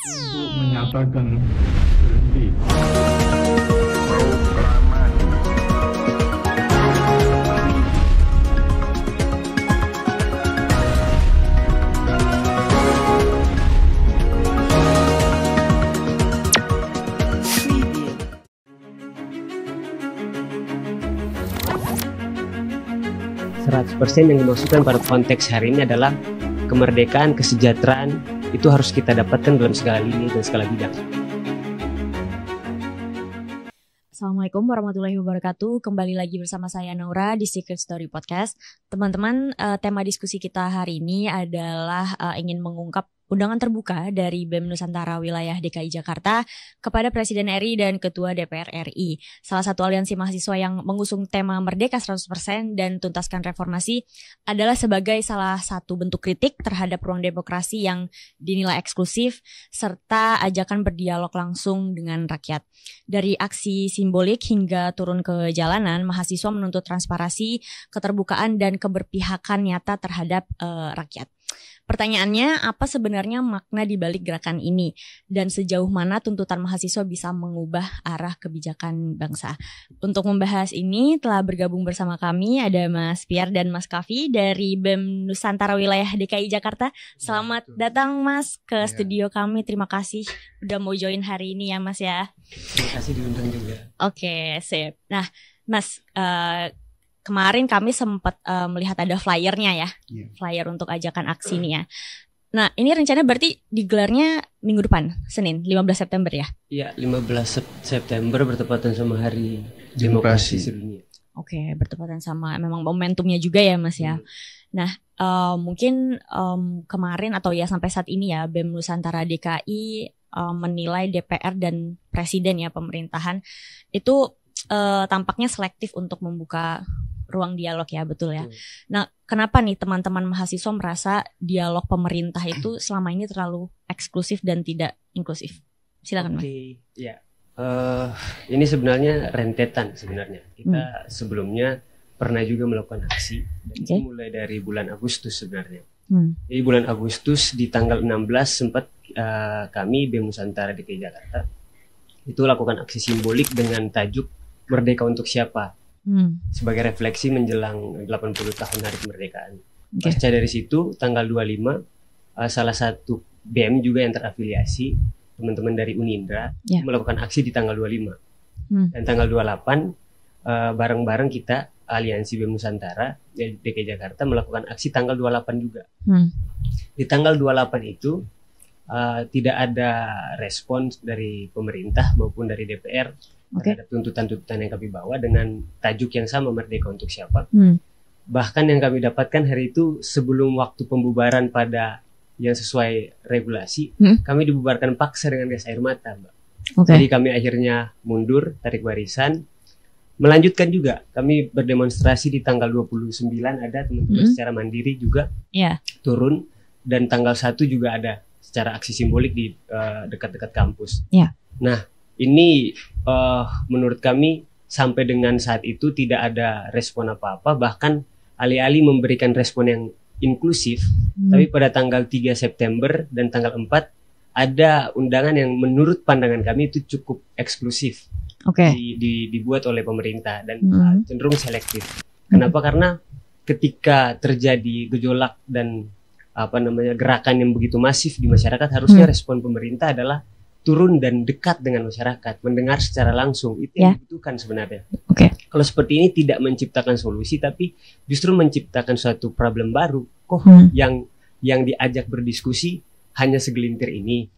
untuk menyatakan berhenti. 100% yang dimaksudkan pada konteks hari ini adalah kemerdekaan, kesejahteraan itu harus kita dapatkan dalam segala lini dan segala bidang. Assalamualaikum warahmatullahi wabarakatuh. Kembali lagi bersama saya Naura di Secret Story Podcast. Teman-teman, tema diskusi kita hari ini adalah ingin mengungkap undangan terbuka dari BEM Nusantara Wilayah DKI Jakarta kepada Presiden RI dan Ketua DPR RI. Salah satu aliansi mahasiswa yang mengusung tema Merdeka 100% dan Tuntaskan Reformasi adalah sebagai salah satu bentuk kritik terhadap ruang demokrasi yang dinilai eksklusif serta ajakan berdialog langsung dengan rakyat. Dari aksi simbolik hingga turun ke jalanan, mahasiswa menuntut transparansi, keterbukaan, dan keberpihakan nyata terhadap rakyat. Pertanyaannya, apa sebenarnya makna di balik gerakan ini? Dan sejauh mana tuntutan mahasiswa bisa mengubah arah kebijakan bangsa? Untuk membahas ini telah bergabung bersama kami ada Mas Piar dan Mas Kavi dari BEM Nusantara Wilayah DKI Jakarta. Selamat datang Mas ke studio kami. Terima kasih udah mau join hari ini ya Mas ya. Terima kasih diundang juga. Oke, sip. Nah Mas, kemarin kami sempat melihat ada flyernya ya, flyer untuk ajakan aksi ini ya. Nah ini rencananya berarti digelarnya minggu depan, Senin, 15 September ya? Iya, 15 September bertepatan sama Hari Demokrasi Sedunia. Oke, bertepatan sama memang momentumnya juga ya Mas ya. Nah mungkin kemarin atau ya sampai saat ini ya BEM Nusantara DKI menilai DPR dan Presiden ya pemerintahan itu tampaknya selektif untuk membuka ruang dialog ya, betul ya. Nah, kenapa nih teman-teman mahasiswa merasa dialog pemerintah itu selama ini terlalu eksklusif dan tidak inklusif? Silakan Mas. Ya, ini sebenarnya rentetan sebenarnya. Kita sebelumnya pernah juga melakukan aksi, dan itu mulai dari bulan Agustus sebenarnya. Jadi bulan Agustus di tanggal 16 sempat kami BEM Nusantara DKI Jakarta itu lakukan aksi simbolik dengan tajuk Merdeka untuk Siapa? Sebagai refleksi menjelang 80 tahun hari kemerdekaan. Pasca dari situ tanggal 25 salah satu BEM juga yang terafiliasi teman-teman dari Unindra melakukan aksi di tanggal 25. Dan tanggal 28 bareng-bareng kita aliansi BEM Nusantara DKI Jakarta melakukan aksi tanggal 28 juga. Di tanggal 28 itu tidak ada respons dari pemerintah maupun dari DPR terhadap tuntutan-tuntutan yang kami bawa dengan tajuk yang sama, Merdeka untuk Siapa. Bahkan yang kami dapatkan hari itu sebelum waktu pembubaran pada yang sesuai regulasi, kami dibubarkan paksa dengan gas air mata, Mbak. Jadi kami akhirnya mundur, tarik barisan, melanjutkan juga. Kami berdemonstrasi di tanggal 29 ada teman-teman secara mandiri juga turun, dan tanggal 1 juga ada secara aksi simbolik di dekat-dekat kampus. Nah, ini menurut kami sampai dengan saat itu tidak ada respon apa-apa, bahkan alih-alih memberikan respon yang inklusif, tapi pada tanggal 3 September dan tanggal 4 ada undangan yang menurut pandangan kami itu cukup eksklusif, dibuat oleh pemerintah dan cenderung selektif. Kenapa? Karena ketika terjadi gejolak dan gerakan yang begitu masif di masyarakat, harusnya respon pemerintah adalah turun dan dekat dengan masyarakat, mendengar secara langsung. Itu yang dibutuhkan sebenarnya. Kalau seperti ini tidak menciptakan solusi, tapi justru menciptakan suatu problem baru. Yang diajak berdiskusi hanya segelintir ini.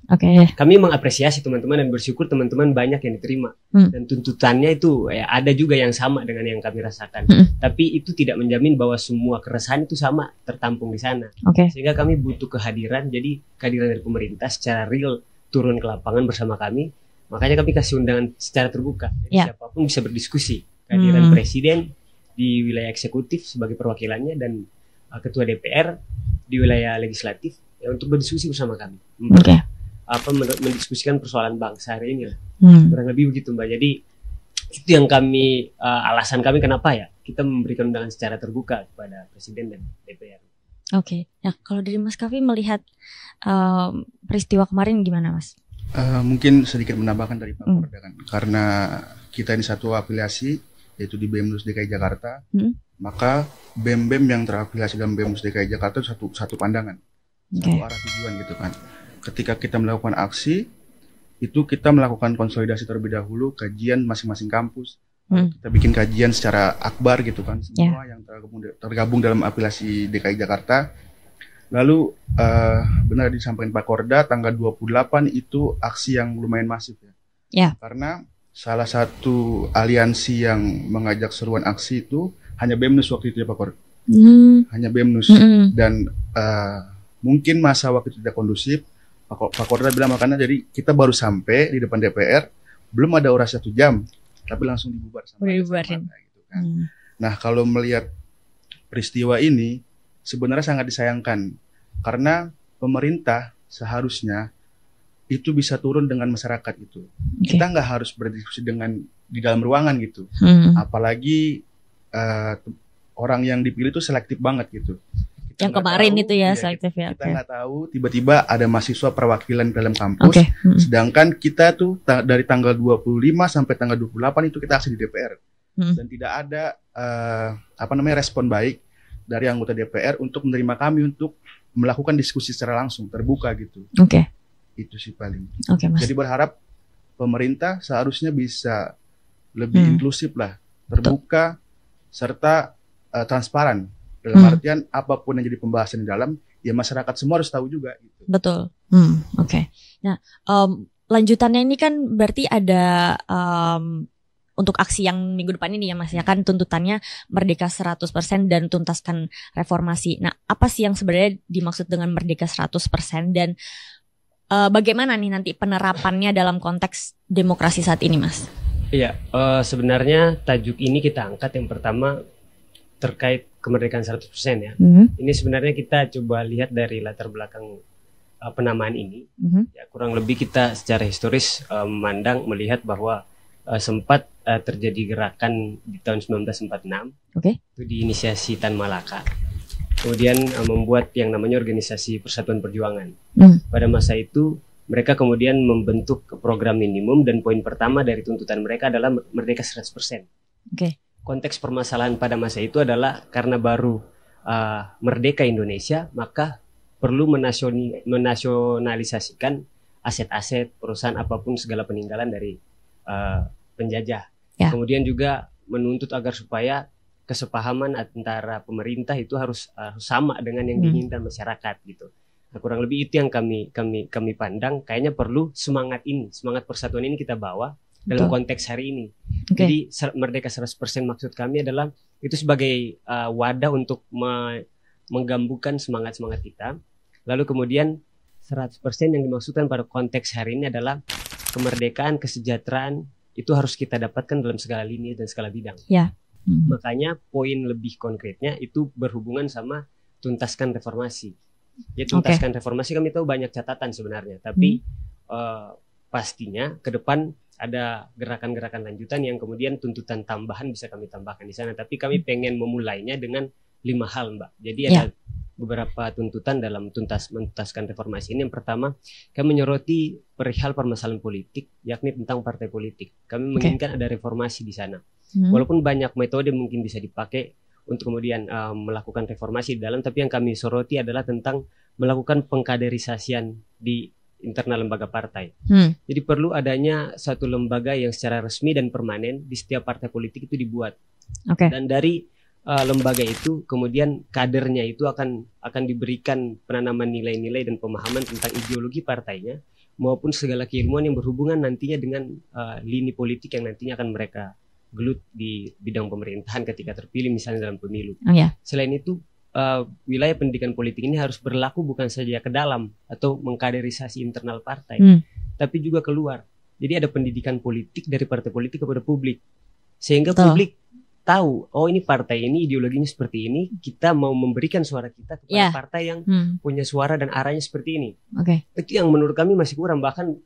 Kami mengapresiasi teman-teman dan bersyukur teman-teman banyak yang diterima. Dan tuntutannya itu ada juga yang sama dengan yang kami rasakan. Tapi itu tidak menjamin bahwa semua keresahan itu sama tertampung di sana. Sehingga kami butuh kehadiran, jadi kehadiran dari pemerintah secara real turun ke lapangan bersama kami. Makanya kami kasih undangan secara terbuka. Jadi siapapun bisa berdiskusi. Kehadiran Presiden di wilayah eksekutif sebagai perwakilannya dan Ketua DPR di wilayah legislatif untuk berdiskusi bersama kami. Mendiskusikan persoalan bangsa hari ini lah. Kurang lebih begitu Mbak. Jadi itu yang kami alasan kami kenapa ya kita memberikan undangan secara terbuka kepada Presiden dan DPR. Oke. Nah, kalau dari Mas Kavi melihat peristiwa kemarin gimana, Mas? Mungkin sedikit menambahkan dari Pak Korda kan, karena kita ini satu afiliasi yaitu di BEM DKI Jakarta, maka BEM-BEM yang terafiliasi dalam BEM DKI Jakarta satu pandangan, satu arah tujuan gitu kan. Ketika kita melakukan aksi, itu kita melakukan konsolidasi terlebih dahulu, kajian masing-masing kampus. Kita bikin kajian secara akbar gitu kan, semua yang tergabung dalam afiliasi DKI Jakarta. Lalu benar disampaikan Pak Korda, tanggal 28 itu aksi yang lumayan masif ya. Karena salah satu aliansi yang mengajak seruan aksi itu hanya BEMNUS waktu itu ya Pak Korda. Hanya BEMNUS. Dan mungkin masa waktu itu tidak kondusif. Pak Korda bilang makanya jadi kita baru sampai di depan DPR, belum ada orasi 1 jam. Tapi langsung dibubar sama gitu kan. Nah, kalau melihat peristiwa ini sebenarnya sangat disayangkan karena pemerintah seharusnya itu bisa turun dengan masyarakat itu. Kita nggak harus berdiskusi dengan di dalam ruangan gitu. Apalagi orang yang dipilih itu selektif banget gitu. Yang kemarin itu ya selektif ya. Kita nggak tahu tiba-tiba ada mahasiswa perwakilan dalam kampus, sedangkan kita tuh dari tanggal 25 sampai tanggal 28 itu kita aksi di DPR dan tidak ada respon baik dari anggota DPR untuk menerima kami untuk melakukan diskusi secara langsung terbuka gitu. Itu sih paling. Mas. Jadi berharap pemerintah seharusnya bisa lebih inklusif lah, terbuka serta transparan. Dalam artian apapun yang jadi pembahasan di dalam, ya masyarakat semua harus tahu juga. Gitu. Betul. Nah, lanjutannya ini kan berarti ada untuk aksi yang minggu depan ini ya Mas, ya kan tuntutannya merdeka 100% dan tuntaskan reformasi. Nah, apa sih yang sebenarnya dimaksud dengan merdeka 100% dan bagaimana nih nanti penerapannya dalam konteks demokrasi saat ini, Mas? Iya, sebenarnya tajuk ini kita angkat yang pertama terkait kemerdekaan 100% ya. Ini sebenarnya kita coba lihat dari latar belakang penamaan ini. Ya, kurang lebih kita secara historis melihat bahwa sempat terjadi gerakan di tahun 1946. Itu diinisiasi Tan Malaka. Kemudian membuat yang namanya Organisasi Persatuan Perjuangan. Pada masa itu mereka kemudian membentuk program minimum dan poin pertama dari tuntutan mereka adalah merdeka 100%. Konteks permasalahan pada masa itu adalah karena baru merdeka Indonesia, maka perlu menasionalisasikan aset-aset perusahaan apapun segala peninggalan dari penjajah. Kemudian juga menuntut agar supaya kesepahaman antara pemerintah itu harus sama dengan yang diinginkan masyarakat gitu. Nah, kurang lebih itu yang kami pandang kayaknya perlu semangat persatuan ini kita bawa dalam konteks hari ini. Jadi merdeka 100% maksud kami adalah itu sebagai wadah untuk menggambukan semangat kita. Lalu kemudian 100% yang dimaksudkan pada konteks hari ini adalah kemerdekaan, kesejahteraan itu harus kita dapatkan dalam segala lini dan segala bidang. Makanya poin lebih konkretnya itu berhubungan sama tuntaskan reformasi. Ya, tuntaskan reformasi kami tahu banyak catatan sebenarnya, tapi pastinya ke depan ada gerakan-gerakan lanjutan yang kemudian tuntutan tambahan bisa kami tambahkan di sana. Tapi kami pengen memulainya dengan 5 hal, Mbak. Jadi ada beberapa tuntutan dalam mentuntaskan reformasi ini. Yang pertama, kami menyoroti perihal permasalahan politik, yakni tentang partai politik. Kami menginginkan ada reformasi di sana. Walaupun banyak metode mungkin bisa dipakai untuk kemudian melakukan reformasi di dalam, tapi yang kami soroti adalah tentang melakukan pengkaderisasian di internal lembaga partai. Jadi perlu adanya satu lembaga yang secara resmi dan permanen di setiap partai politik itu dibuat. Dan dari lembaga itu kemudian kadernya itu akan diberikan penanaman nilai-nilai dan pemahaman tentang ideologi partainya maupun segala keilmuan yang berhubungan nantinya dengan lini politik yang nantinya akan mereka gelut di bidang pemerintahan ketika terpilih misalnya dalam pemilu. Selain itu wilayah pendidikan politik ini harus berlaku bukan saja ke dalam atau mengkaderisasi internal partai, tapi juga keluar. Jadi ada pendidikan politik dari partai politik kepada publik, sehingga publik tahu, oh ini partai ini ideologinya seperti ini, kita mau memberikan suara kita kepada partai yang punya suara dan arahnya seperti ini. Itu yang menurut kami masih kurang, bahkan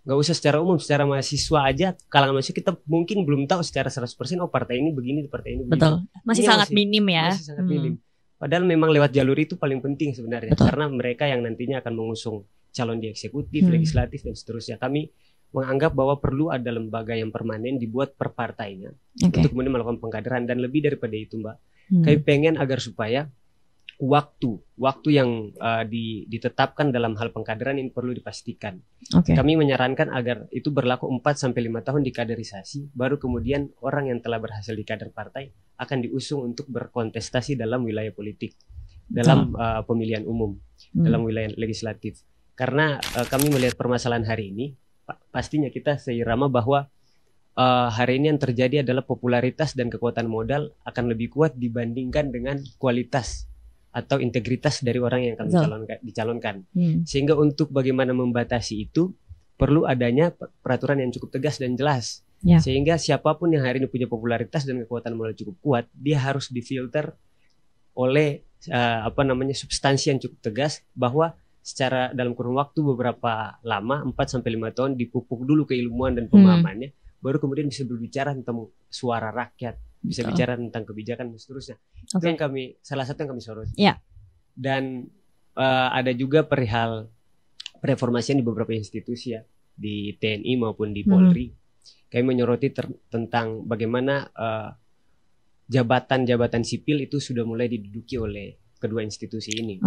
nggak usah secara umum, secara mahasiswa aja, kalangan mahasiswa kita mungkin belum tahu secara 100% oh partai ini begini, partai ini begini. Masih sangat minim ya. Masih sangat minim. Padahal memang lewat jalur itu paling penting sebenarnya. Betul. Karena mereka yang nantinya akan mengusung calon di eksekutif, legislatif, dan seterusnya. Kami menganggap bahwa perlu ada lembaga yang permanen dibuat per partainya untuk kemudian melakukan pengkaderan. Dan lebih daripada itu, Mbak, kami pengen agar supaya waktu yang ditetapkan dalam hal pengkaderan ini perlu dipastikan. Kami menyarankan agar itu berlaku 4-5 tahun di kaderisasi, baru kemudian orang yang telah berhasil di kader partai akan diusung untuk berkontestasi dalam wilayah politik, dalam pemilihan umum, dalam wilayah legislatif. Karena kami melihat permasalahan hari ini, pastinya kita seirama bahwa hari ini yang terjadi adalah popularitas dan kekuatan modal akan lebih kuat dibandingkan dengan kualitas atau integritas dari orang yang akan dicalonkan. Sehingga untuk bagaimana membatasi itu perlu adanya peraturan yang cukup tegas dan jelas. Sehingga siapapun yang hari ini punya popularitas dan kekuatan modal cukup kuat, dia harus difilter oleh substansi yang cukup tegas, bahwa secara dalam kurun waktu beberapa lama, 4-5 tahun, dipupuk dulu keilmuan dan pemahamannya, baru kemudian bisa berbicara tentang suara rakyat, bisa bicara tentang kebijakan dan seterusnya. Itu yang salah satu yang kami soroti. Dan ada juga perihal reformasian di beberapa institusi ya, di TNI maupun di Polri. Kami menyoroti tentang bagaimana jabatan-jabatan sipil itu sudah mulai diduduki oleh kedua institusi ini.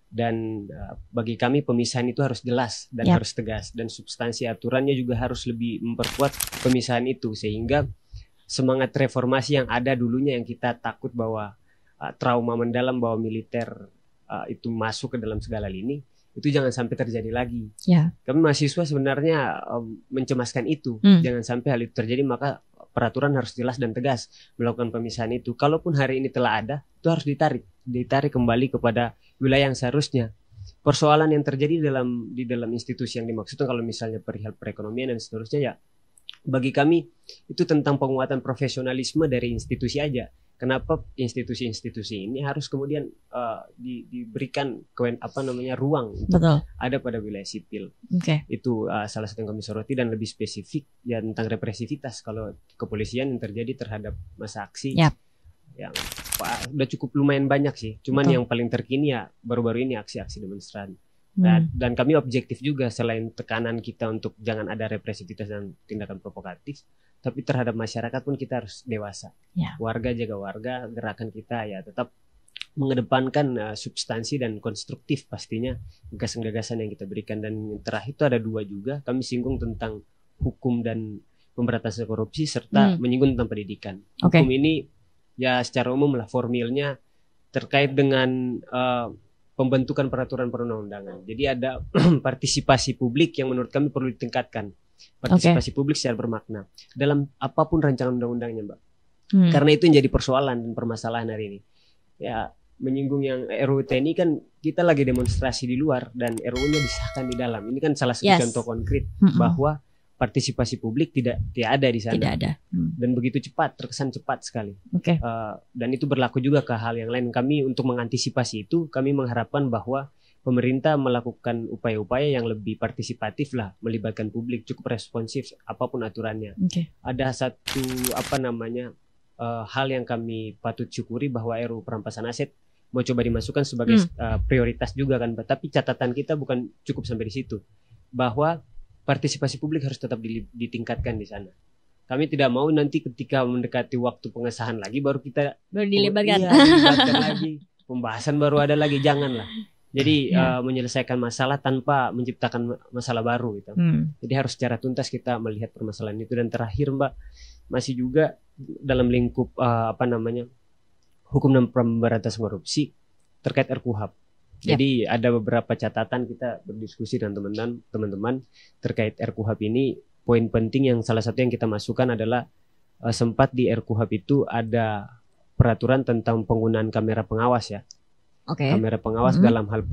Dan bagi kami pemisahan itu harus jelas dan harus tegas, dan substansi aturannya juga harus lebih memperkuat pemisahan itu, sehingga semangat reformasi yang ada dulunya yang kita takut bahwa trauma mendalam bahwa militer itu masuk ke dalam segala lini, itu jangan sampai terjadi lagi. Kami mahasiswa sebenarnya mencemaskan itu, jangan sampai hal itu terjadi. Maka peraturan harus jelas dan tegas melakukan pemisahan itu. Kalaupun hari ini telah ada, itu harus ditarik kembali kepada wilayah yang seharusnya. Persoalan yang terjadi di dalam institusi yang dimaksudkan, kalau misalnya perihal perekonomian dan seterusnya, ya bagi kami itu tentang penguatan profesionalisme dari institusi aja. Kenapa institusi-institusi ini harus kemudian diberikan ruang untuk ada pada wilayah sipil. Itu salah satu yang kami soroti, dan lebih spesifik ya tentang represivitas kalau kepolisian yang terjadi terhadap masa aksi yang udah cukup lumayan banyak sih. Cuman yang paling terkini ya baru-baru ini aksi-aksi demonstran. Dan kami objektif juga, selain tekanan kita untuk jangan ada represivitas dan tindakan provokatif, tapi terhadap masyarakat pun kita harus dewasa. Warga jaga warga, gerakan kita ya tetap mengedepankan substansi dan konstruktif pastinya gagasan-gagasan yang kita berikan. Dan terakhir itu ada 2 juga, kami singgung tentang hukum dan pemberantasan korupsi, serta menyinggung tentang pendidikan. Hukum ini ya secara umum lah formilnya terkait dengan pembentukan peraturan perundang-undangan. Jadi ada partisipasi publik yang menurut kami perlu ditingkatkan. Partisipasi publik secara bermakna dalam apapun rancangan undang-undangnya, Mbak. Karena itu yang jadi persoalan dan permasalahan hari ini. Ya, menyinggung yang RUU TNI kan kita lagi demonstrasi di luar dan RUU-nya disahkan di dalam. Ini kan salah satu contoh konkret bahwa partisipasi publik tidak ada di sana. Tidak ada. Dan begitu cepat, terkesan cepat sekali. Dan itu berlaku juga ke hal yang lain. Kami untuk mengantisipasi itu, kami mengharapkan bahwa pemerintah melakukan upaya-upaya yang lebih partisipatif lah, melibatkan publik, cukup responsif apapun aturannya. Ada satu hal yang kami patut syukuri, bahwa RUU perampasan aset mau coba dimasukkan sebagai prioritas juga kan. Tapi catatan kita bukan cukup sampai di situ, bahwa partisipasi publik harus tetap ditingkatkan di sana. Kami tidak mau nanti ketika mendekati waktu pengesahan lagi baru kita dilibatkan lagi, pembahasan baru ada lagi, janganlah. Jadi menyelesaikan masalah tanpa menciptakan masalah baru gitu. Jadi harus secara tuntas kita melihat permasalahan itu. Dan terakhir, Mbak, masih juga dalam lingkup hukum dan pemberantasan korupsi terkait RKUHP. Jadi ada beberapa catatan, kita berdiskusi dengan teman-teman terkait RKUHP ini. Poin penting yang salah satu yang kita masukkan adalah sempat di RKUHP itu ada peraturan tentang penggunaan kamera pengawas ya. Kamera pengawas dalam hal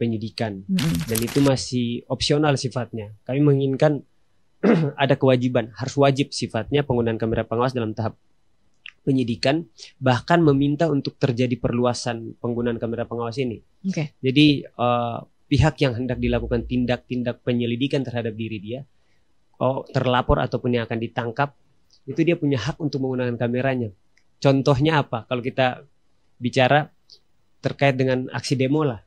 penyidikan. Dan itu masih opsional sifatnya. Kami menginginkan ada kewajiban, harus wajib sifatnya penggunaan kamera pengawas dalam tahap penyidikan, bahkan meminta untuk terjadi perluasan penggunaan kamera pengawas ini. Jadi pihak yang hendak dilakukan tindak-tindak penyelidikan terhadap diri dia, terlapor ataupun yang akan ditangkap, itu dia punya hak untuk menggunakan kameranya. Contohnya apa? Kalau kita bicara terkait dengan aksi demo lah,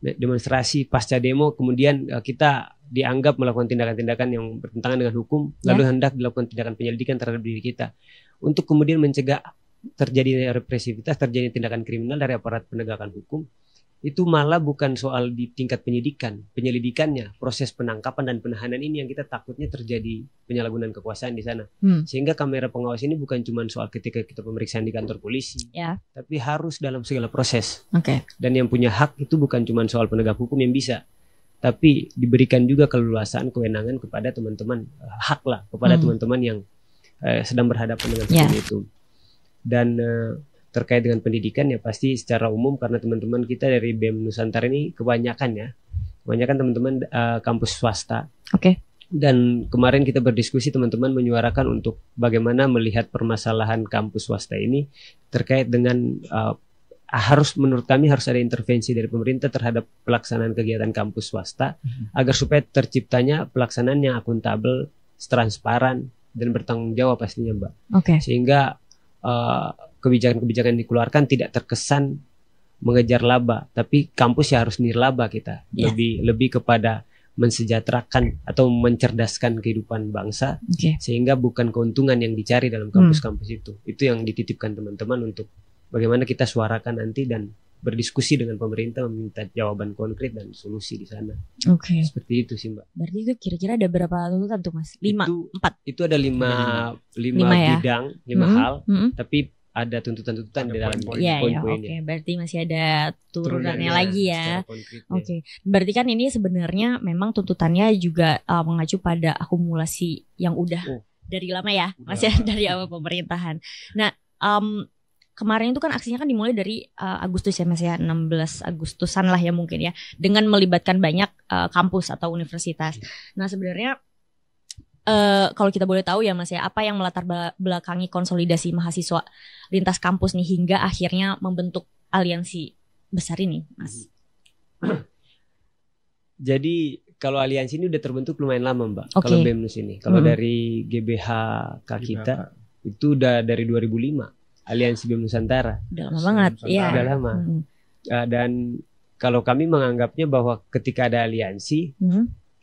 demonstrasi pasca demo, kemudian kita dianggap melakukan tindakan-tindakan yang bertentangan dengan hukum, lalu hendak dilakukan tindakan penyelidikan terhadap diri kita untuk kemudian mencegah terjadi represivitas, terjadi tindakan kriminal dari aparat penegakan hukum. Itu malah bukan soal di tingkat penyelidikannya, proses penangkapan dan penahanan ini yang kita takutnya terjadi penyalahgunaan kekuasaan di sana. Sehingga kamera pengawas ini bukan cuma soal ketika kita pemeriksaan di kantor polisi, tapi harus dalam segala proses. Dan yang punya hak itu bukan cuma soal penegak hukum yang bisa, tapi diberikan juga keleluasaan, kewenangan kepada teman-teman, hak lah kepada teman-teman yang sedang berhadapan dengan hukum itu. Dan terkait dengan pendidikan ya pasti secara umum, karena teman-teman kita dari BEM Nusantara ini kebanyakan teman-teman kampus swasta. Dan kemarin kita berdiskusi, teman-teman menyuarakan untuk bagaimana melihat permasalahan kampus swasta ini terkait dengan menurut kami harus ada intervensi dari pemerintah terhadap pelaksanaan kegiatan kampus swasta agar supaya terciptanya pelaksanaan yang akuntabel, transparan dan bertanggung jawab pastinya, Mbak. Sehingga kebijakan-kebijakan yang dikeluarkan tidak terkesan mengejar laba, tapi kampus ya harus nirlaba kita. Lebih kepada mensejahterakan atau mencerdaskan kehidupan bangsa, sehingga bukan keuntungan yang dicari dalam kampus-kampus itu. Itu yang dititipkan teman-teman untuk bagaimana kita suarakan nanti dan berdiskusi dengan pemerintah, meminta jawaban konkret dan solusi di sana. Seperti itu sih, Mbak. Berarti itu kira-kira ada berapa tuntutan tuh, Mas? 4? Itu ada 5 bidang, 5 hal, tapi ada tuntutan-tuntutan di dalam poin-poinnya. Berarti masih ada turunannya lagi ya. Berarti kan ini sebenarnya memang tuntutannya juga mengacu pada akumulasi yang udah dari lama ya, Mas ya, dari awal pemerintahan. Nah, kemarin itu kan aksinya kan dimulai dari Agustus ya, Mas ya, 16 Agustusan lah ya mungkin ya, dengan melibatkan banyak kampus atau universitas. Nah, sebenarnya kalau kita boleh tahu ya, Mas ya, apa yang melatar belakangi konsolidasi mahasiswa lintas kampus nih hingga akhirnya membentuk aliansi besar ini, Mas? Jadi kalau aliansi ini udah terbentuk lumayan lama, Mbak. Kalau BEMNUS ini, kalau dari GBHK kita itu udah dari 2005. Aliansi BEM Nusantara. Udah lama banget, ya. Udah lama. Dan kalau kami menganggapnya bahwa ketika ada aliansi,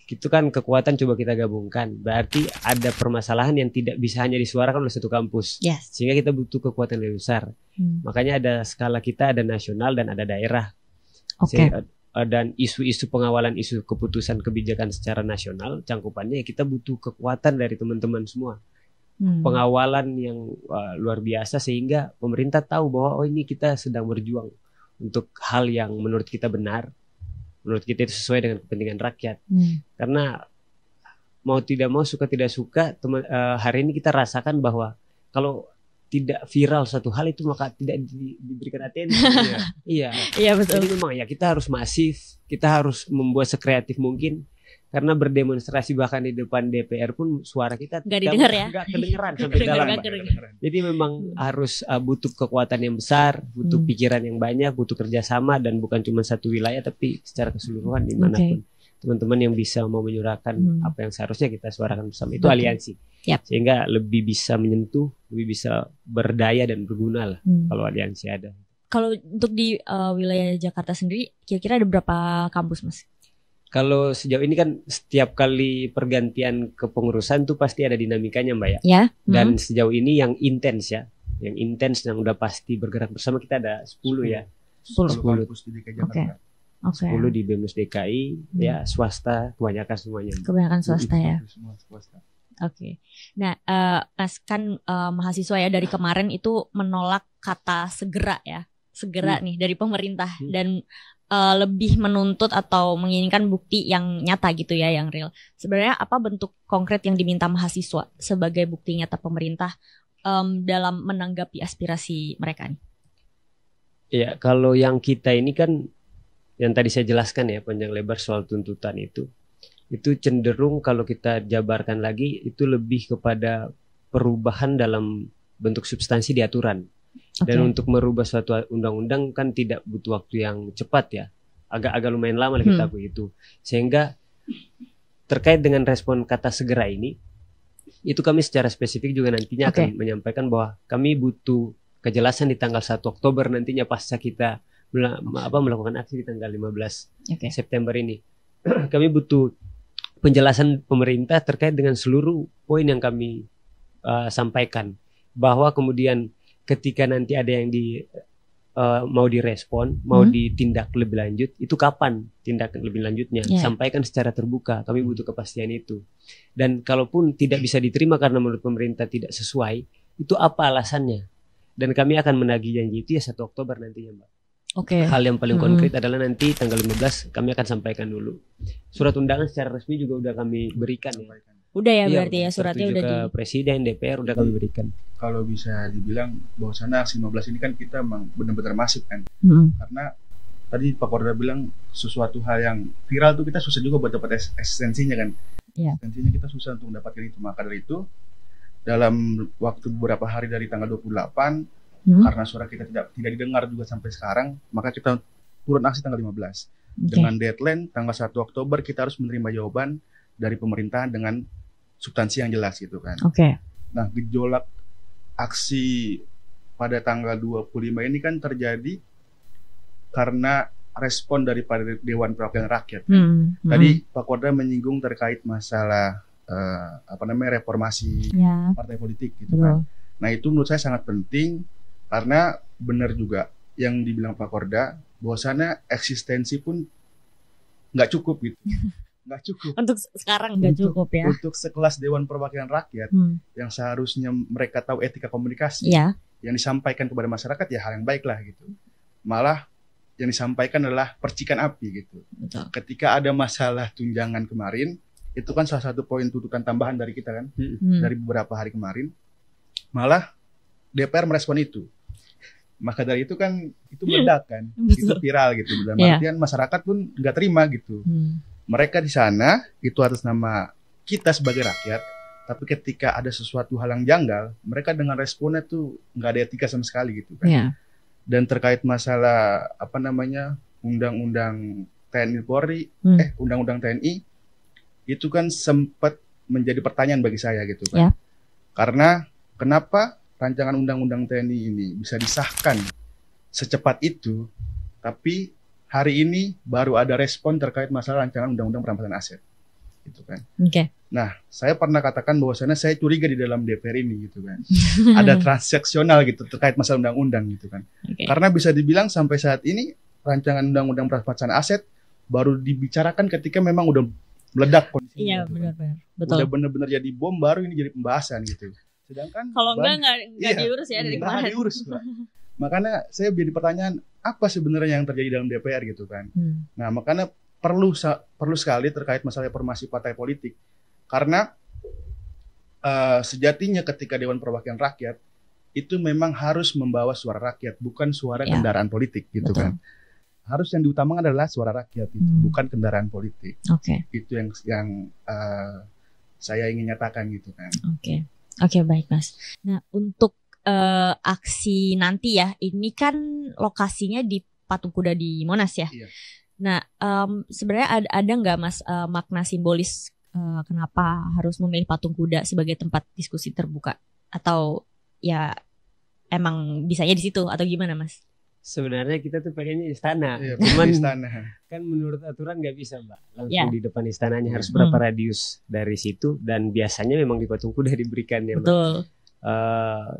itu kan kekuatan coba kita gabungkan. Berarti ada permasalahan yang tidak bisa hanya disuarakan oleh satu kampus. Sehingga kita butuh kekuatan lebih besar. Makanya ada skala kita, ada nasional dan ada daerah. Dan isu-isu pengawalan, isu keputusan kebijakan secara nasional, cangkupannya kita butuh kekuatan dari teman-teman semua. Pengawalan yang luar biasa sehingga pemerintah tahu bahwa ini kita sedang berjuang untuk hal yang menurut kita benar, menurut kita itu sesuai dengan kepentingan rakyat. Karena mau tidak mau, suka tidak suka, hari ini kita rasakan bahwa kalau tidak viral satu hal itu maka tidak diberikan atensi. Iya betul. Jadi memang ya kita harus masif, kita harus membuat sekreatif mungkin. Karena berdemonstrasi bahkan di depan DPR pun suara kita nggak didengar ya, nggak kedengeran sampai dalam. Jadi memang harus butuh kekuatan yang besar, butuh pikiran yang banyak, butuh kerjasama dan bukan cuma satu wilayah tapi secara keseluruhan dimanapun. Teman-teman yang bisa mau menyuarakan apa yang seharusnya kita suarakan bersama itu aliansi, sehingga lebih bisa menyentuh, lebih bisa berdaya dan berguna lah kalau aliansi ada. Kalau untuk di wilayah Jakarta sendiri, kira-kira ada berapa kampus, Mas? Kalau sejauh ini kan setiap kali pergantian kepengurusan tuh pasti ada dinamikanya, Mbak ya. Dan sejauh ini yang intens ya, yang udah pasti bergerak bersama kita ada 10 ya. 10 kampus di DKI Jakarta. 10 di BEMNUS DKI, ya swasta kebanyakan semuanya. Kebanyakan swasta ya. Nah, Mas kan mahasiswa ya, dari kemarin itu menolak kata segera ya, nih dari pemerintah dan lebih menuntut atau menginginkan bukti yang nyata gitu ya, yang real. Sebenarnya apa bentuk konkret yang diminta mahasiswa sebagai bukti nyata pemerintah dalam menanggapi aspirasi mereka nih? Ya, kalau yang kita ini kan yang tadi saya jelaskan ya panjang lebar soal tuntutan itu cenderung kalau kita jabarkan lagi itu lebih kepada perubahan dalam bentuk substansi di aturan. Dan untuk merubah suatu undang-undang kan tidak butuh waktu yang cepat ya, agak lumayan lama lah kita begitu. Sehingga terkait dengan respon kata segera ini, itu kami secara spesifik juga nantinya akan menyampaikan bahwa kami butuh kejelasan di tanggal 1 Oktober nantinya pasca kita melakukan aksi di tanggal 15 September ini. Kami butuh penjelasan pemerintah terkait dengan seluruh poin yang kami sampaikan, bahwa kemudian ketika nanti ada yang mau direspon, mau ditindak lebih lanjut, itu kapan tindakan lebih lanjutnya? Sampaikan secara terbuka. Kami butuh kepastian itu. Dan kalaupun tidak bisa diterima karena menurut pemerintah tidak sesuai, itu apa alasannya? Dan kami akan menagih janji itu 1 Oktober nantinya, Mbak. Hal yang paling konkret adalah nanti tanggal 15 kami akan sampaikan dulu. Surat undangan secara resmi juga udah kami berikan. Udah ya berarti ya suratnya udah ke Presiden, DPR udah kami berikan. Kalau bisa dibilang bahwasanya aksi 15 ini kan kita memang benar-benar masif kan. Karena tadi Pak Korda bilang sesuatu hal yang viral tuh kita susah juga buat dapat esensinya kan. Esensinya kita susah untuk mendapatkan itu. Maka dari itu dalam waktu beberapa hari dari tanggal 28 karena suara kita tidak didengar juga sampai sekarang, maka kita turun aksi tanggal 15. Dengan deadline tanggal 1 Oktober kita harus menerima jawaban dari pemerintahan dengan substansi yang jelas gitu kan. Nah, gejolak aksi pada tanggal 25 ini kan terjadi karena respon daripada Dewan Perwakilan Rakyat. Tadi Pak Korda menyinggung terkait masalah reformasi partai politik gitu kan. Nah, itu menurut saya sangat penting karena benar juga yang dibilang Pak Korda bahwasannya eksistensi pun nggak cukup gitu. Nggak cukup. Untuk sekarang nggak cukup ya. Untuk sekelas Dewan Perwakilan Rakyat yang seharusnya mereka tahu etika komunikasi, yang disampaikan kepada masyarakat ya hal yang baik lah gitu. Malah yang disampaikan adalah percikan api gitu. Ketika ada masalah tunjangan kemarin, itu kan salah satu poin tuntutan tambahan dari kita kan, dari beberapa hari kemarin. Malah DPR merespon itu. Maka dari itu kan itu meledak kan, itu viral gitu. Dalam artian masyarakat pun nggak terima gitu. Mereka di sana itu atas nama kita sebagai rakyat, tapi ketika ada sesuatu hal yang janggal, mereka dengan responnya tuh nggak ada etika sama sekali gitu kan. Dan terkait masalah undang-undang TNI Polri, undang-undang TNI itu kan sempat menjadi pertanyaan bagi saya gitu kan. Karena kenapa rancangan undang-undang TNI ini bisa disahkan secepat itu, tapi hari ini baru ada respon terkait masalah rancangan undang-undang perampasan aset, gitu kan. Nah, saya pernah katakan bahwasannya saya curiga di dalam DPR ini, gitu kan. Ada transaksional gitu terkait masalah undang-undang, gitu kan. Karena bisa dibilang sampai saat ini rancangan undang-undang perampasan aset baru dibicarakan ketika memang udah meledak kondisinya. Benar-benar. Udah benar-benar jadi bom, baru ini jadi pembahasan gitu. Sedangkan kalau enggak diurus ya dari kemarin. Diurus, Mbak. Makanya saya jadi pertanyaan apa sebenarnya yang terjadi dalam DPR gitu kan. Nah, makanya perlu sekali terkait masalah reformasi partai politik. Karena sejatinya ketika Dewan Perwakilan Rakyat itu memang harus membawa suara rakyat, bukan suara kendaraan politik gitu kan. Harus yang diutamakan adalah suara rakyat itu, bukan kendaraan politik. Itu yang saya ingin nyatakan gitu kan. Oke, baik Mas. Nah, untuk aksi nanti ya, ini kan lokasinya di Patung Kuda di Monas ya. Nah, sebenarnya ada nggak Mas makna simbolis kenapa harus memilih Patung Kuda sebagai tempat diskusi terbuka? Atau ya emang bisanya di situ atau gimana Mas? Sebenarnya kita tuh pengennya istana, cuman istana. Kan menurut aturan nggak bisa Mbak, langsung di depan istananya, harus berapa radius dari situ, dan biasanya memang di Patung Kuda diberikannya Mbak.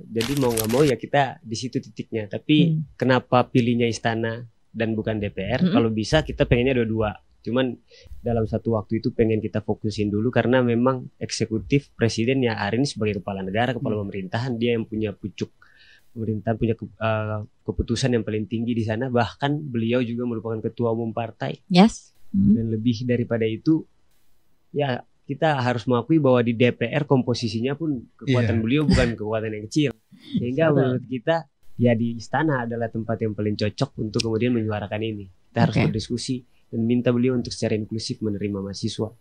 Jadi mau nggak mau ya kita di situ titiknya. Tapi kenapa pilihnya istana dan bukan DPR? Kalau bisa kita pengennya dua-dua. Cuman dalam satu waktu itu pengen kita fokusin dulu karena memang eksekutif presiden ya hari ini sebagai kepala negara, kepala pemerintahan, dia yang punya pucuk pemerintahan, punya keputusan yang paling tinggi di sana. Bahkan beliau juga merupakan ketua umum partai. Dan lebih daripada itu, ya kita harus mengakui bahwa di DPR komposisinya pun kekuatan beliau bukan kekuatan yang kecil. Sehingga menurut kita ya di istana adalah tempat yang paling cocok untuk kemudian menyuarakan ini. Kita harus berdiskusi dan minta beliau untuk secara inklusif menerima mahasiswa.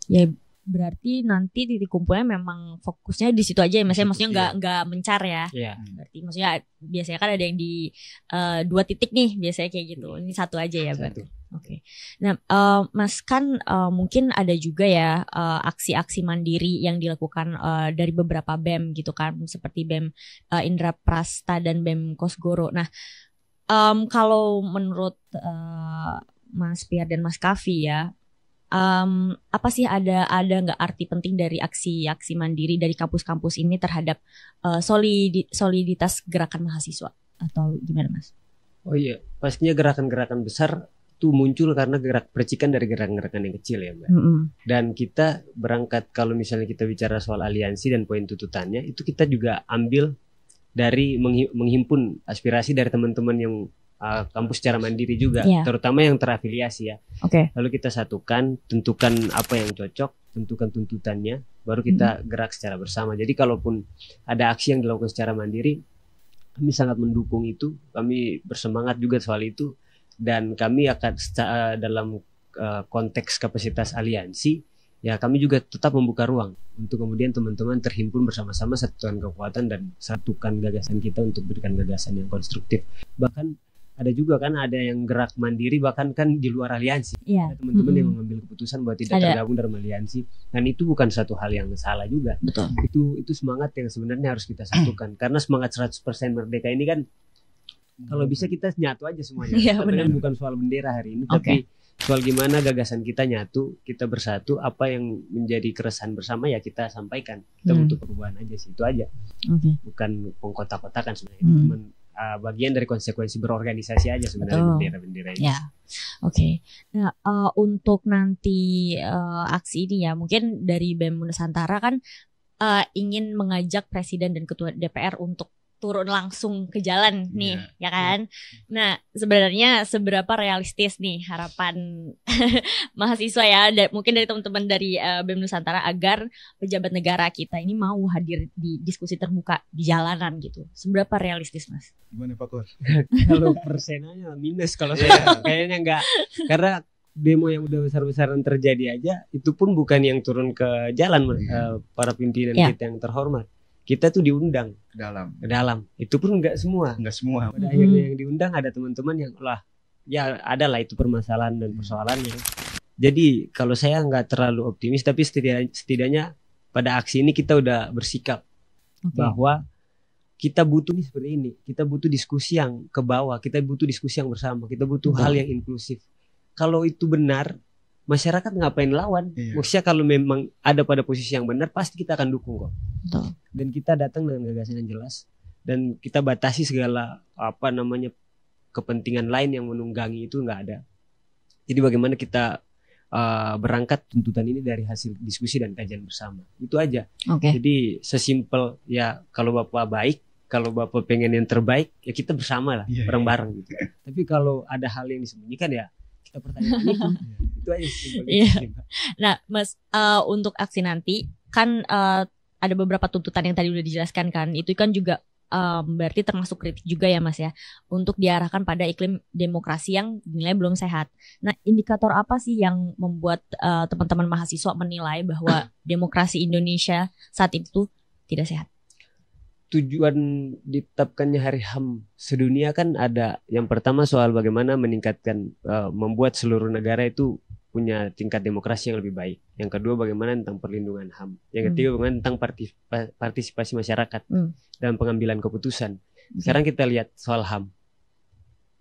Ya berarti nanti titik kumpulnya memang fokusnya di situ aja ya, maksudnya nggak mencar ya. Berarti maksudnya biasanya kan ada yang di 2 titik nih biasanya kayak gitu. Ini satu aja ya berarti. Nah, Mas kan mungkin ada juga ya aksi-aksi mandiri yang dilakukan dari beberapa BEM gitu kan, seperti BEM Indra Prasta dan BEM Kosgoro. Nah, Kalau menurut Mas Piar dan Mas Kavi ya, apa sih ada nggak arti penting dari aksi mandiri dari kampus-kampus ini terhadap soliditas gerakan mahasiswa atau gimana Mas? Oh iya, pastinya gerakan-gerakan besar itu muncul karena percikan dari gerakan-gerakan yang kecil ya Mbak. Dan kita berangkat, kalau misalnya kita bicara soal aliansi dan poin tuntutannya, itu kita juga ambil dari menghimpun aspirasi dari teman-teman yang kampus secara mandiri juga, terutama yang terafiliasi ya. Lalu kita satukan, tentukan apa yang cocok, tentukan tuntutannya, baru kita gerak secara bersama. Jadi kalaupun ada aksi yang dilakukan secara mandiri, kami sangat mendukung itu, kami bersemangat juga soal itu, dan kami akan dalam konteks kapasitas aliansi, ya kami juga tetap membuka ruang untuk kemudian teman-teman terhimpun bersama-sama, satukan kekuatan dan satukan gagasan kita untuk berikan gagasan yang konstruktif. Bahkan ada juga kan ada yang gerak mandiri bahkan kan di luar aliansi. Ada teman-teman yang mengambil keputusan bahwa tidak tergabung dalam aliansi, dan itu bukan satu hal yang salah juga. Betul. Itu semangat yang sebenarnya harus kita satukan karena semangat 100% merdeka ini kan kalau bisa kita nyatu aja semuanya. Tapi kan bukan soal bendera hari ini, tapi soal gimana gagasan kita nyatu, kita bersatu, apa yang menjadi keresahan bersama ya kita sampaikan. Kita butuh perubahan aja sih, itu aja. Bukan pengkotak-kotakan sebenarnya. Ini cuma bagian dari konsekuensi berorganisasi aja sebenarnya bendera-bendera ini. Ya, Nah, untuk nanti aksi ini ya, mungkin dari BEM Nusantara kan ingin mengajak Presiden dan Ketua DPR untuk turun langsung ke jalan nih, ya kan? Nah, sebenarnya seberapa realistis nih harapan mahasiswa ya, mungkin dari teman-teman dari BEM Nusantara agar pejabat negara kita ini mau hadir di diskusi terbuka di jalanan gitu. Seberapa realistis, Mas? Gimana Pak Kor? Kalau persenanya minus kalau saya kayaknya enggak, karena demo yang udah besar-besaran terjadi aja itu pun bukan yang turun ke jalan para pimpinan kita yang terhormat. Kita tuh diundang ke dalam. Itu pun enggak semua. Pada akhirnya yang diundang ada teman-teman yang ya ada lah itu permasalahan dan persoalannya. Jadi kalau saya nggak terlalu optimis, tapi setidaknya pada aksi ini kita udah bersikap bahwa kita butuh nih seperti ini. Kita butuh diskusi yang ke bawah. Kita butuh diskusi yang bersama. Kita butuh hal yang inklusif. Kalau itu benar, masyarakat ngapain lawan? Maksudnya kalau memang ada pada posisi yang benar, pasti kita akan dukung kok. Dan kita datang dengan gagasan yang jelas, dan kita batasi segala kepentingan lain yang menunggangi itu nggak ada. Jadi bagaimana kita berangkat tuntutan ini dari hasil diskusi dan kajian bersama, itu aja. Jadi sesimpel ya, kalau Bapak baik, kalau Bapak pengen yang terbaik, ya kita bersama lah, bareng-bareng gitu. Tapi kalau ada hal yang disembunyikan ya kita pertanyakan itu aja simpel. Nah, Mas, untuk aksi nanti kan ada beberapa tuntutan yang tadi udah dijelaskan kan, itu kan juga berarti termasuk kritik juga ya Mas ya, untuk diarahkan pada iklim demokrasi yang dinilai belum sehat. Nah, indikator apa sih yang membuat teman-teman mahasiswa menilai bahwa demokrasi Indonesia saat itu tidak sehat? Tujuan ditetapkannya Hari HAM sedunia kan ada, yang pertama soal bagaimana meningkatkan, membuat seluruh negara itu punya tingkat demokrasi yang lebih baik. Yang kedua bagaimana tentang perlindungan HAM. Yang ketiga bagaimana tentang partisipasi masyarakat dalam pengambilan keputusan. Sekarang kita lihat soal HAM.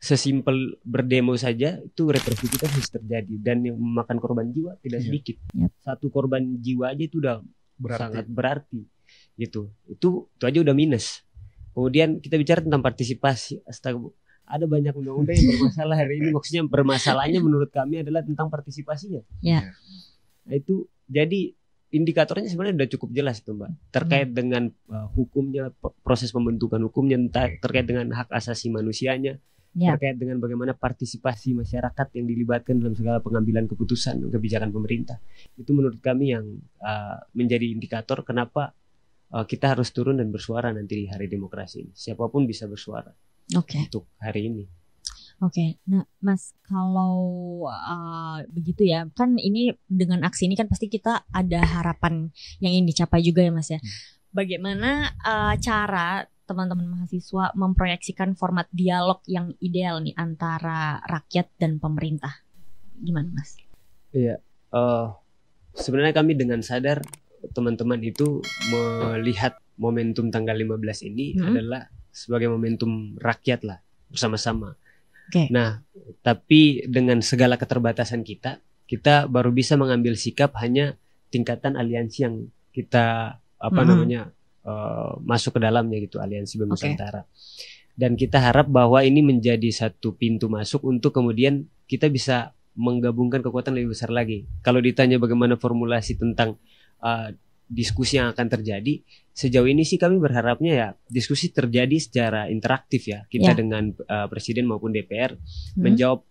Sesimpel berdemo saja itu represivitas bisa terjadi, dan yang memakan korban jiwa tidak sedikit. Satu korban jiwa aja itu udah sangat berarti gitu. Itu aja udah minus. Kemudian kita bicara tentang partisipasi. Ada banyak undang-undang yang bermasalah hari ini. Maksudnya bermasalahnya menurut kami adalah tentang partisipasinya. Nah, itu jadi indikatornya sebenarnya sudah cukup jelas itu Mbak. Terkait dengan hukumnya, proses pembentukan hukumnya, terkait dengan hak asasi manusianya, terkait dengan bagaimana partisipasi masyarakat yang dilibatkan dalam segala pengambilan keputusan kebijakan pemerintah. Itu menurut kami yang menjadi indikator kenapa kita harus turun dan bersuara nanti di Hari Demokrasi ini. Siapapun bisa bersuara. Untuk hari ini. Nah Mas, kalau begitu ya, kan ini dengan aksi ini kan pasti kita ada harapan yang ingin dicapai juga ya Mas ya. Bagaimana cara teman-teman mahasiswa memproyeksikan format dialog yang ideal nih antara rakyat dan pemerintah? Gimana Mas? Iya, sebenarnya kami dengan sadar teman-teman itu melihat momentum tanggal 15 ini adalah sebagai momentum rakyat lah. bersama-sama. Okay. Nah, tapi dengan segala keterbatasan kita baru bisa mengambil sikap hanya tingkatan aliansi yang kita masuk ke dalamnya gitu, aliansi BEM Nusantara. Dan kita harap bahwa ini menjadi satu pintu masuk untuk kemudian kita bisa menggabungkan kekuatan lebih besar lagi. Kalau ditanya bagaimana formulasi tentang diskusi yang akan terjadi, sejauh ini sih kami berharapnya ya diskusi terjadi secara interaktif ya, kita dengan Presiden maupun DPR menjawab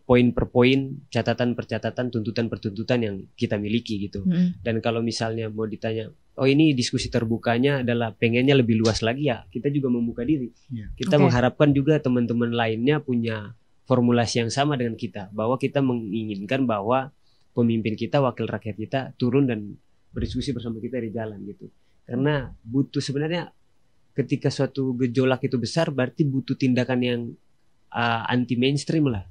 poin per poin, catatan per catatan, tuntutan per tuntutan yang kita miliki gitu. Dan kalau misalnya mau ditanya, oh ini diskusi terbukanya adalah pengennya lebih luas lagi, ya kita juga membuka diri. Kita mengharapkan juga teman-teman lainnya punya formulasi yang sama dengan kita, bahwa kita menginginkan bahwa pemimpin kita, wakil rakyat kita turun dan berdiskusi bersama kita di jalan gitu. Karena butuh sebenarnya ketika suatu gejolak itu besar, berarti butuh tindakan yang anti mainstream lah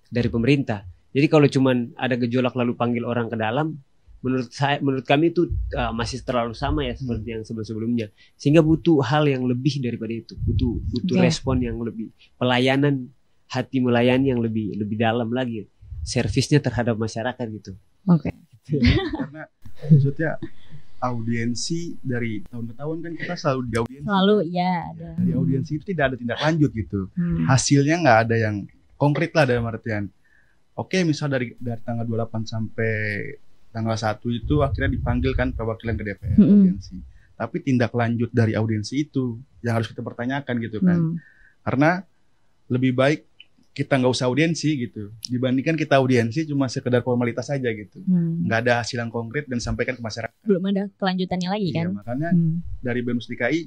dari pemerintah. Jadi kalau cuman ada gejolak lalu panggil orang ke dalam, menurut kami itu masih terlalu sama ya seperti yang sebelum-sebelumnya. Sehingga butuh hal yang lebih daripada itu. Butuh respon yang lebih, pelayanan, hati melayani yang lebih dalam lagi. Servisnya terhadap masyarakat gitu. Karena maksudnya audiensi dari tahun ke tahun kan kita selalu di audiensi. Di audiensi itu tidak ada tindak lanjut gitu. Hasilnya nggak ada yang konkret lah dalam artian. Oke, misal dari tanggal 28 sampai tanggal 1 itu akhirnya dipanggilkan perwakilan ke DPR audiensi. Tapi tindak lanjut dari audiensi itu yang harus kita pertanyakan gitu kan. Karena lebih baik kita nggak usah audiensi gitu, dibandingkan kita audiensi cuma sekedar formalitas saja gitu, nggak ada hasil yang konkret dan sampaikan ke masyarakat. Belum ada kelanjutannya lagi kan? Makanya dari BEMUS DKI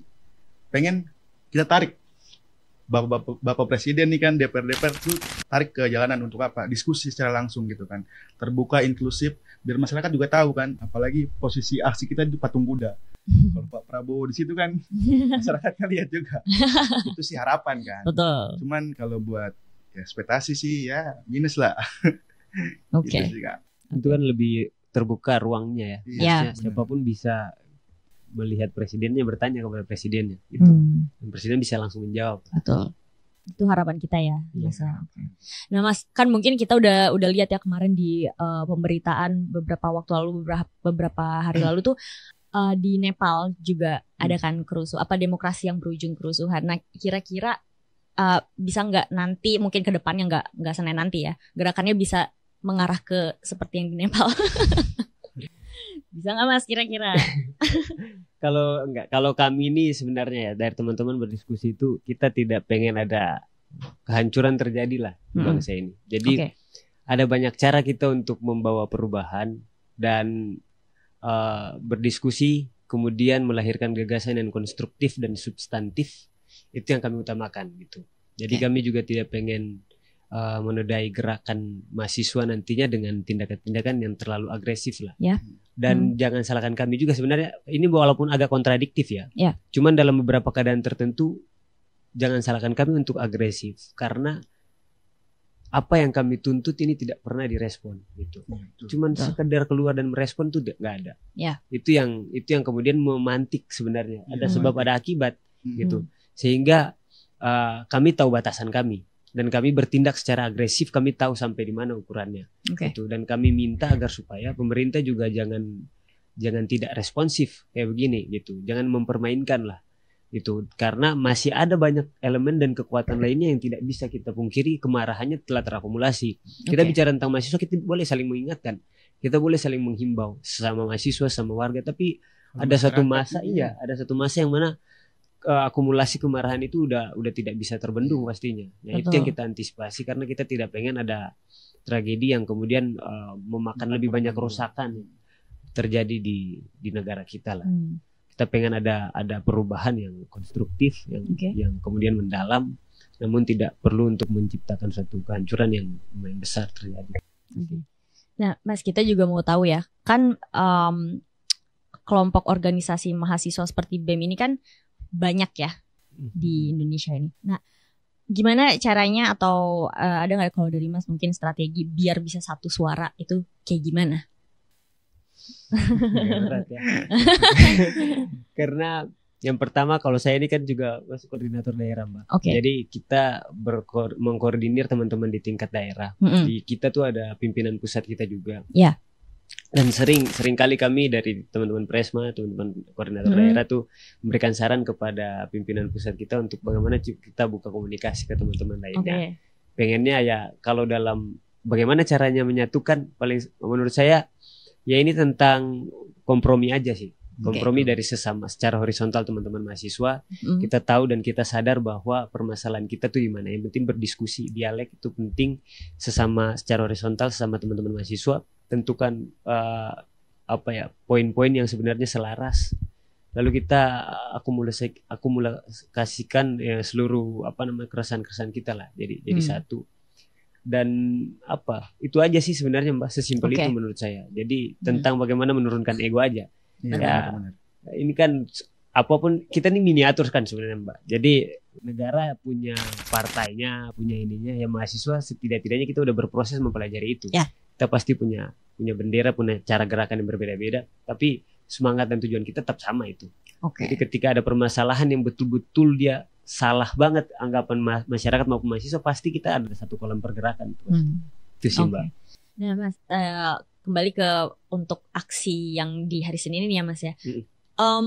pengen kita tarik Bapak Presiden nih kan, DPR itu tarik ke jalanan untuk apa? Diskusi secara langsung gitu kan, terbuka, inklusif, biar masyarakat juga tahu kan, apalagi posisi aksi kita di patung kuda. Kalau Pak Prabowo di situ kan, masyarakatnya lihat juga. Itu sih harapan kan. Betul. Cuman kalau buat ekspektasi sih ya minus lah. Oke. Itu kan lebih terbuka ruangnya ya. Siapapun bisa melihat presidennya, bertanya kepada presidennya gitu. Dan presiden bisa langsung menjawab. Betul. Itu harapan kita ya. Nah Mas, kan mungkin kita udah lihat ya kemarin di pemberitaan beberapa waktu lalu, beberapa hari lalu tuh di Nepal juga ada kan demokrasi yang berujung kerusuhan. Nah kira-kira bisa nggak nanti, mungkin ke depannya nggak Senin nanti ya, gerakannya bisa mengarah ke seperti yang di Nepal? Bisa nggak Mas kira-kira? Kalau kami ini sebenarnya ya dari teman-teman berdiskusi itu kita tidak pengen ada kehancuran terjadi lah di bangsa ini. Jadi ada banyak cara kita untuk membawa perubahan dan berdiskusi, kemudian melahirkan gagasan yang konstruktif dan substantif. Itu yang kami utamakan gitu. Jadi kami juga tidak pengen menodai gerakan mahasiswa nantinya dengan tindakan-tindakan yang terlalu agresif lah. Dan jangan salahkan kami juga sebenarnya, ini walaupun agak kontradiktif ya. Cuman dalam beberapa keadaan tertentu jangan salahkan kami untuk agresif, karena apa yang kami tuntut ini tidak pernah direspon gitu. Cuman sekedar keluar dan merespon tuh nggak ada. Itu yang kemudian memantik sebenarnya. Ada sebab ada akibat gitu. Sehingga kami tahu batasan kami dan kami bertindak secara agresif, kami tahu sampai di mana ukurannya. Gitu. Dan kami minta agar supaya pemerintah juga jangan tidak responsif kayak begini gitu. Jangan mempermainkan lah gitu. Karena masih ada banyak elemen dan kekuatan lainnya yang tidak bisa kita pungkiri, kemarahannya telah terakumulasi. Kita bicara tentang mahasiswa, kita boleh saling mengingatkan, kita boleh saling menghimbau sama mahasiswa, sama warga. Tapi ada satu masa yang mana akumulasi kemarahan itu udah tidak bisa terbendung pastinya. Nah, itu yang kita antisipasi, karena kita tidak pengen ada tragedi yang kemudian memakan lebih banyak kerusakan terjadi di negara kita lah. Kita pengen ada perubahan yang konstruktif, yang kemudian mendalam, namun tidak perlu untuk menciptakan suatu kehancuran yang lumayan besar terjadi. Nah, Mas, kita juga mau tahu ya, kan kelompok organisasi mahasiswa seperti BEM ini kan banyak ya di Indonesia ini. Nah, gimana caranya, atau ada nggak kalau dari Mas mungkin strategi biar bisa satu suara itu kayak gimana? Berat ya. Karena Yang pertama, kalau saya ini kan juga masuk koordinator daerah, Mbak. Jadi kita mengkoordinir teman-teman di tingkat daerah. Di kita tuh ada pimpinan pusat kita juga. Dan sering kali kami dari teman-teman Presma, teman-teman koordinator daerah tuh memberikan saran kepada pimpinan pusat kita untuk bagaimana kita buka komunikasi ke teman-teman lainnya. Pengennya ya kalau dalam bagaimana caranya menyatukan, paling menurut saya ya ini tentang kompromi aja sih. Kompromi dari sesama secara horizontal teman-teman mahasiswa. Kita tahu dan kita sadar bahwa permasalahan kita tuh di mana. Yang penting berdiskusi, dialog itu penting sesama secara horizontal sesama teman-teman mahasiswa. Tentukan poin-poin yang sebenarnya selaras. Lalu kita akumulasikan seluruh keresahan-keresahan kita lah. Jadi satu. Dan itu aja sih sebenarnya Mbak, sesimpel itu menurut saya. Jadi tentang bagaimana menurunkan ego aja. Benar. Ini kan apapun kita ini miniatur kan sebenarnya Mbak. Jadi negara punya partainya, punya ininya. Ya mahasiswa setidak-tidaknya kita udah berproses mempelajari itu. Kita pasti punya bendera, punya cara gerakan yang berbeda-beda. Tapi semangat dan tujuan kita tetap sama itu. Jadi ketika ada permasalahan yang betul-betul dia salah banget anggapan masyarakat maupun mahasiswa, pasti kita ada satu kolam pergerakan. Itu sih Mbak. Nah Mas, kembali ke untuk aksi yang di hari Senin ini ya Mas ya.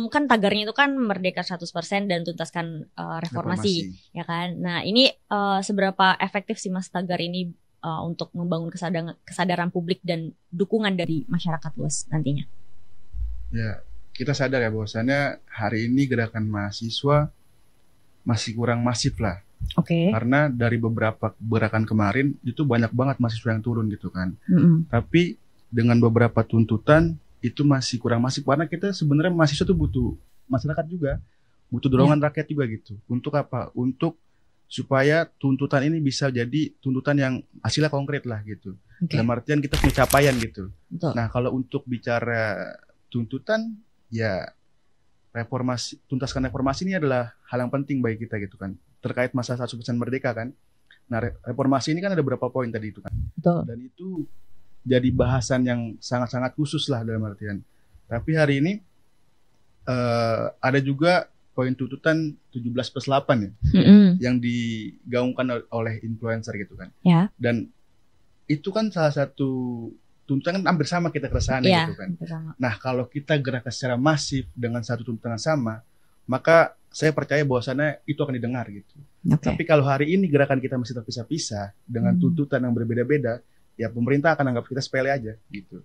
Kan tagarnya itu kan merdeka 100% dan tuntaskan reformasi ya kan. Nah ini seberapa efektif sih Mas tagar ini untuk membangun kesadaran publik dan dukungan dari masyarakat luas nantinya? Ya, kita sadar ya bahwasannya hari ini gerakan mahasiswa masih kurang masif lah. Karena dari beberapa gerakan kemarin itu banyak banget mahasiswa yang turun gitu kan. Tapi dengan beberapa tuntutan itu masih kurang masif karena kita sebenarnya mahasiswa tuh butuh masyarakat juga, butuh dorongan rakyat juga gitu. Untuk apa? Untuk supaya tuntutan ini bisa jadi tuntutan yang hasilnya konkret lah gitu. Dalam artian kita punya capaian gitu. Nah kalau untuk bicara tuntutan ya tuntaskan reformasi ini adalah hal yang penting bagi kita gitu kan. Terkait masalah 100% merdeka kan. Nah reformasi ini kan ada beberapa poin tadi itu kan. Dan itu jadi bahasan yang sangat-sangat khusus lah dalam artian. Tapi hari ini ada juga poin tuntutan 17+8 ya, yang digaungkan oleh influencer gitu kan. Dan itu kan salah satu tuntutan kan hampir sama kita keresahannya gitu kan. Nah kalau kita gerak secara masif dengan satu tuntutan yang sama, maka saya percaya bahwasannya itu akan didengar gitu. Tapi kalau hari ini gerakan kita masih terpisah-pisah dengan tuntutan yang berbeda-beda, ya pemerintah akan anggap kita sepele aja gitu.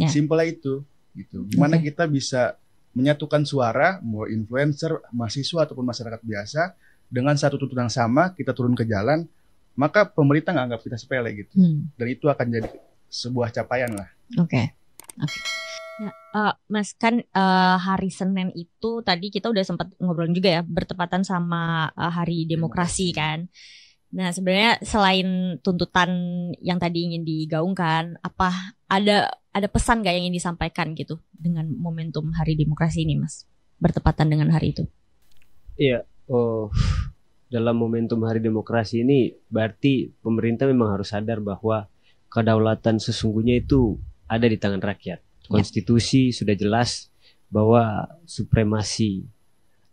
Simpelnya itu gitu. Gimana kita bisa menyatukan suara mau influencer, mahasiswa ataupun masyarakat biasa dengan satu tuntutan yang sama, kita turun ke jalan, maka pemerintah nggak anggap kita sepele gitu. Dan itu akan jadi sebuah capaian lah. Mas kan hari Senin itu tadi kita udah sempat ngobrol juga ya, bertepatan sama hari demokrasi kan. Nah sebenarnya selain tuntutan yang tadi ingin digaungkan, apa ada pesan gak yang ingin disampaikan gitu dengan momentum hari demokrasi ini Mas, bertepatan dengan hari itu? Iya, dalam momentum hari demokrasi ini berarti pemerintah memang harus sadar bahwa kedaulatan sesungguhnya itu ada di tangan rakyat. Konstitusi sudah jelas bahwa supremasi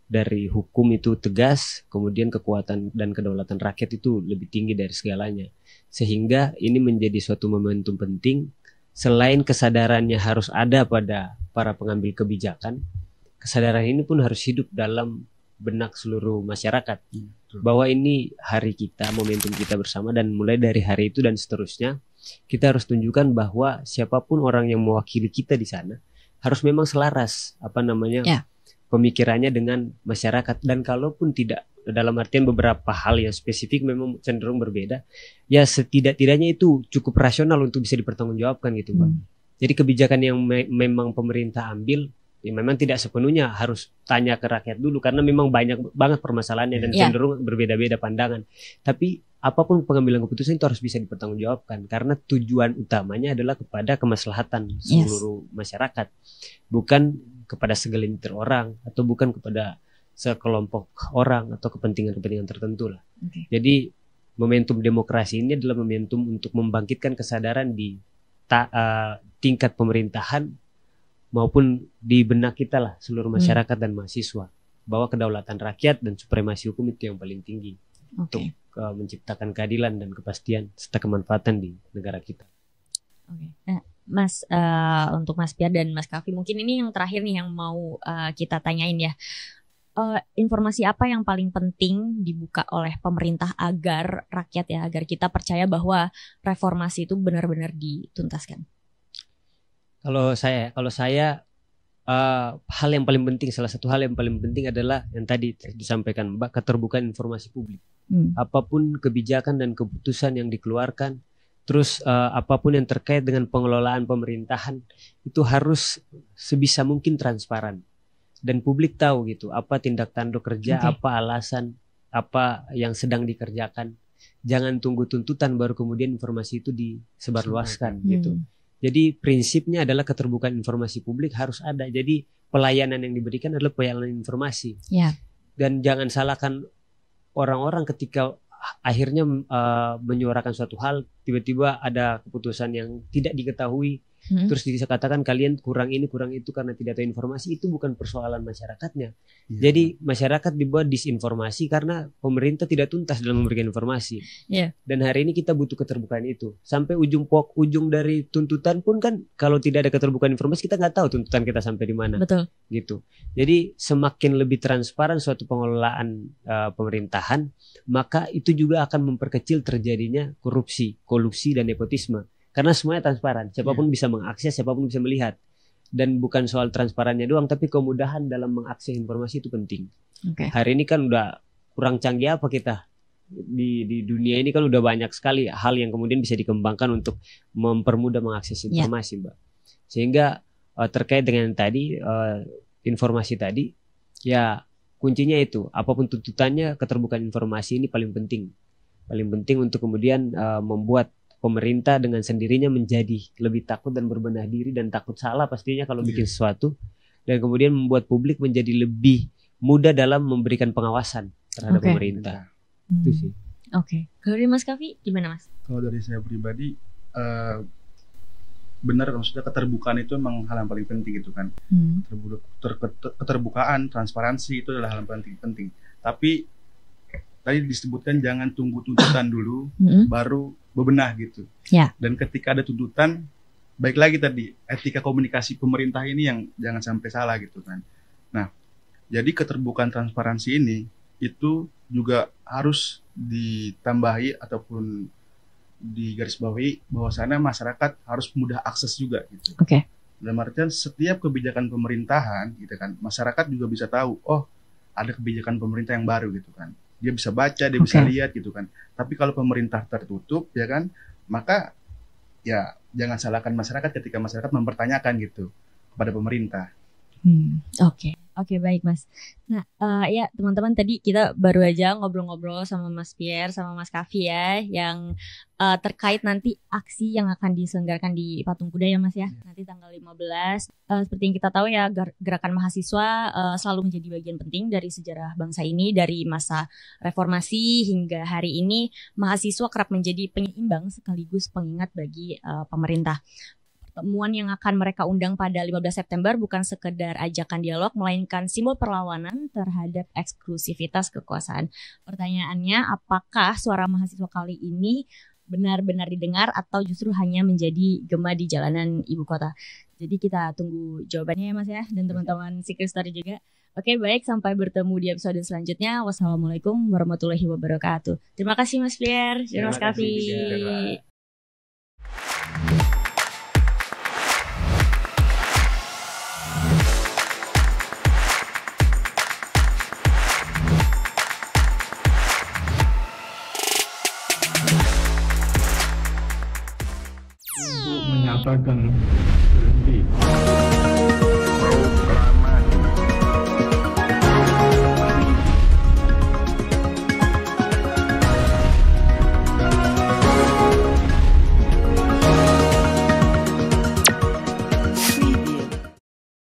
dari hukum itu tegas, kemudian kekuatan dan kedaulatan rakyat itu lebih tinggi dari segalanya. Sehingga ini menjadi suatu momentum penting. Selain kesadarannya harus ada pada para pengambil kebijakan, kesadaran ini pun harus hidup dalam benak seluruh masyarakat. Bahwa ini hari kita, momentum kita bersama, dan mulai dari hari itu dan seterusnya, kita harus tunjukkan bahwa siapapun orang yang mewakili kita di sana harus memang selaras pemikirannya dengan masyarakat. Dan kalaupun tidak, dalam artian beberapa hal yang spesifik memang cenderung berbeda, ya setidak-tidaknya itu cukup rasional untuk bisa dipertanggungjawabkan gitu Pak. Jadi kebijakan yang memang pemerintah ambil, ya memang tidak sepenuhnya harus tanya ke rakyat dulu, karena memang banyak banget permasalahannya dan cenderung berbeda-beda pandangan. Tapi apapun pengambilan keputusan itu harus bisa dipertanggungjawabkan, karena tujuan utamanya adalah kepada kemaslahatan seluruh masyarakat, bukan kepada segelintir orang atau bukan kepada sekelompok orang atau kepentingan-kepentingan tertentu lah. Jadi momentum demokrasi ini adalah momentum untuk membangkitkan kesadaran di tingkat pemerintahan maupun di benak kita lah seluruh masyarakat dan mahasiswa. bahwa kedaulatan rakyat dan supremasi hukum itu yang paling tinggi untuk menciptakan keadilan dan kepastian serta kemanfaatan di negara kita. Nah, Mas, untuk Mas Pierre dan Mas Kaffi, mungkin ini yang terakhir nih yang mau kita tanyain ya. Informasi apa yang paling penting dibuka oleh pemerintah agar rakyat ya, agar kita percaya bahwa reformasi itu benar-benar dituntaskan? Kalau saya hal yang paling penting, salah satu hal yang paling penting adalah yang tadi disampaikan Mbak, keterbukaan informasi publik. Apapun kebijakan dan keputusan yang dikeluarkan, terus apapun yang terkait dengan pengelolaan pemerintahan itu harus sebisa mungkin transparan. Dan publik tahu gitu apa tindak tanduk kerja, apa alasan, apa yang sedang dikerjakan. Jangan tunggu tuntutan baru kemudian informasi itu disebarluaskan gitu. Jadi prinsipnya adalah keterbukaan informasi publik harus ada. Jadi pelayanan yang diberikan adalah pelayanan informasi. Dan jangan salahkan orang-orang ketika akhirnya menyuarakan suatu hal, tiba-tiba ada keputusan yang tidak diketahui. Terus dikatakan kalian kurang ini kurang itu karena tidak tahu informasi. Itu bukan persoalan masyarakatnya. Jadi masyarakat dibuat disinformasi karena pemerintah tidak tuntas dalam memberikan informasi. Dan hari ini kita butuh keterbukaan itu. Sampai ujung dari tuntutan pun kan kalau tidak ada keterbukaan informasi kita nggak tahu tuntutan kita sampai di mana. Betul. Gitu. Jadi semakin lebih transparan suatu pengelolaan pemerintahan, maka itu juga akan memperkecil terjadinya korupsi, kolusi dan nepotisme. Karena semuanya transparan, siapapun bisa mengakses, siapapun bisa melihat. Dan bukan soal transparannya doang, tapi kemudahan dalam mengakses informasi itu penting. Hari ini kan udah kurang canggih apa kita di dunia ini kan udah banyak sekali hal yang kemudian bisa dikembangkan untuk mempermudah mengakses informasi, Mbak. Sehingga terkait dengan tadi informasi tadi, ya kuncinya itu, apapun tuntutannya keterbukaan informasi ini paling penting untuk kemudian membuat pemerintah dengan sendirinya menjadi lebih takut dan berbenah diri dan takut salah pastinya kalau bikin sesuatu, dan kemudian membuat publik menjadi lebih mudah dalam memberikan pengawasan terhadap pemerintah. Itu sih. Kalau dari Mas Kaffi gimana Mas? Kalau dari saya pribadi benar, maksudnya keterbukaan itu memang hal yang paling penting gitu kan. Keterbukaan, transparansi itu adalah hal yang paling penting. Tapi tadi disebutkan jangan tunggu tuntutan dulu baru bebenah gitu. Dan ketika ada tuntutan, baik lagi tadi etika komunikasi pemerintah ini yang jangan sampai salah gitu kan. Nah, jadi keterbukaan transparansi ini itu juga harus ditambahi ataupun digarisbawahi bahwasannya masyarakat harus mudah akses juga gitu. Dalam artian setiap kebijakan pemerintahan gitu kan, masyarakat juga bisa tahu, oh ada kebijakan pemerintah yang baru gitu kan. Dia bisa baca, dia bisa lihat gitu kan. Tapi kalau pemerintah tertutup ya kan, maka ya jangan salahkan masyarakat ketika masyarakat mempertanyakan gitu kepada pemerintah. Oke, baik Mas. Nah, ya teman-teman, tadi kita baru aja ngobrol-ngobrol sama Mas Pierre sama Mas Kaffi ya, yang terkait nanti aksi yang akan diselenggarakan di Patung Kuda ya Mas ya, nanti tanggal 15. Seperti yang kita tahu ya, gerakan mahasiswa selalu menjadi bagian penting dari sejarah bangsa ini. Dari masa reformasi hingga hari ini, mahasiswa kerap menjadi penyeimbang sekaligus pengingat bagi pemerintah. Pertemuan yang akan mereka undang pada 15 September bukan sekedar ajakan dialog, melainkan simbol perlawanan terhadap eksklusivitas kekuasaan. Pertanyaannya, apakah suara mahasiswa kali ini benar-benar didengar atau justru hanya menjadi gema di jalanan ibu kota? Jadi kita tunggu jawabannya ya Mas ya, dan teman-teman Secret Story juga. Oke, baik, sampai bertemu di episode selanjutnya. Wassalamualaikum warahmatullahi wabarakatuh. Terima kasih Mas Pierre, terima kasih Mas Kaffi. Menyatakan berhenti.